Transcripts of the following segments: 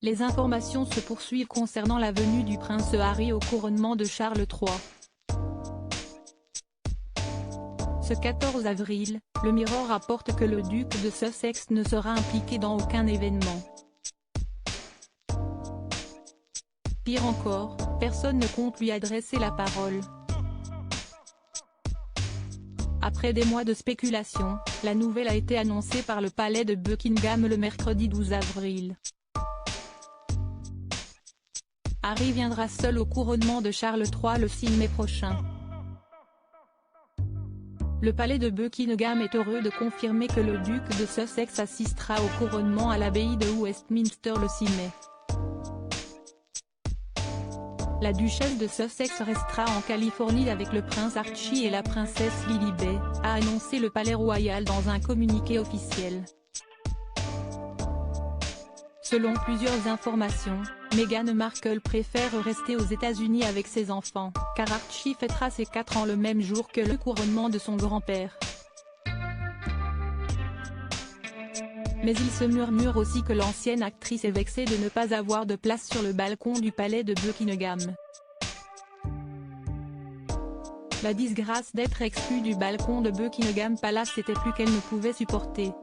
Les informations se poursuivent concernant la venue du prince Harry au couronnement de Charles III. Ce 14 avril, le Mirror rapporte que le duc de Sussex ne sera impliqué dans aucun événement. Pire encore, personne ne compte lui adresser la parole. Après des mois de spéculation, la nouvelle a été annoncée par le palais de Buckingham le mercredi 12 avril. Harry viendra seul au couronnement de Charles III le 6 mai prochain. Le palais de Buckingham est heureux de confirmer que le duc de Sussex assistera au couronnement à l'abbaye de Westminster le 6 mai. La duchesse de Sussex restera en Californie avec le prince Archie et la princesse Lilibet, a annoncé le palais royal dans un communiqué officiel. Selon plusieurs informations, Meghan Markle préfère rester aux États-Unis avec ses enfants, car Archie fêtera ses 4 ans le même jour que le couronnement de son grand-père. Mais il se murmure aussi que l'ancienne actrice est vexée de ne pas avoir de place sur le balcon du palais de Buckingham. La disgrâce d'être exclue du balcon de Buckingham Palace était plus qu'elle ne pouvait supporter.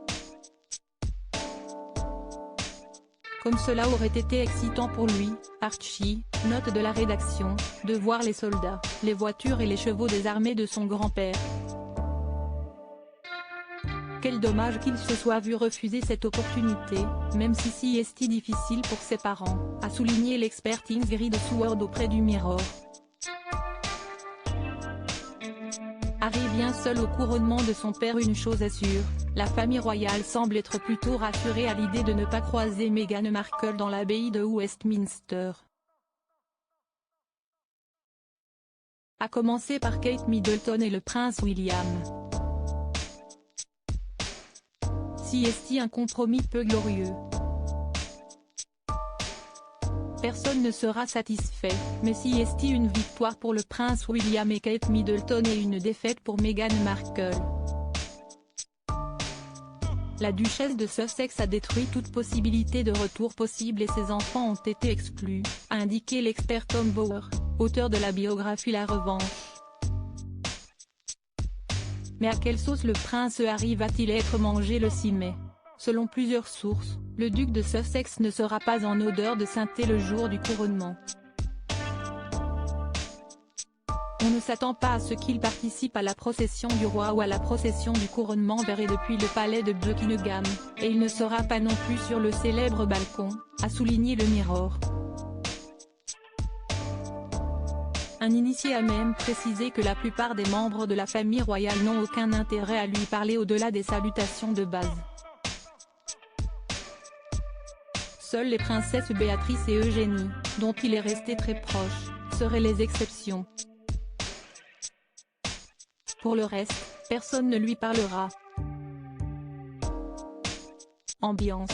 Comme cela aurait été excitant pour lui, Archie, note de la rédaction, de voir les soldats, les voitures et les chevaux des armées de son grand-père. Quel dommage qu'il se soit vu refuser cette opportunité, même si c'est difficile pour ses parents, a souligné l'expert Ingrid Seward auprès du Mirror. Harry vient seul au couronnement de son père. Une chose est sûre, la famille royale semble être plutôt rassurée à l'idée de ne pas croiser Meghan Markle dans l'abbaye de Westminster. À commencer par Kate Middleton et le prince William. Si est-il un compromis peu glorieux? Personne ne sera satisfait, mais si est-il une victoire pour le prince William et Kate Middleton et une défaite pour Meghan Markle? La duchesse de Sussex a détruit toute possibilité de retour possible et ses enfants ont été exclus, a indiqué l'expert Tom Bower, auteur de la biographie La Revanche. Mais à quelle sauce le prince Harry va-t-il être mangé le 6 mai? Selon plusieurs sources, le duc de Sussex ne sera pas en odeur de sainteté le jour du couronnement. On ne s'attend pas à ce qu'il participe à la procession du roi ou à la procession du couronnement vers et depuis le palais de Buckingham, et il ne sera pas non plus sur le célèbre balcon, a souligné le Mirror. Un initié a même précisé que la plupart des membres de la famille royale n'ont aucun intérêt à lui parler au-delà des salutations de base. Seules les princesses Béatrice et Eugénie, dont il est resté très proche, seraient les exceptions. Pour le reste, personne ne lui parlera. Ambiance.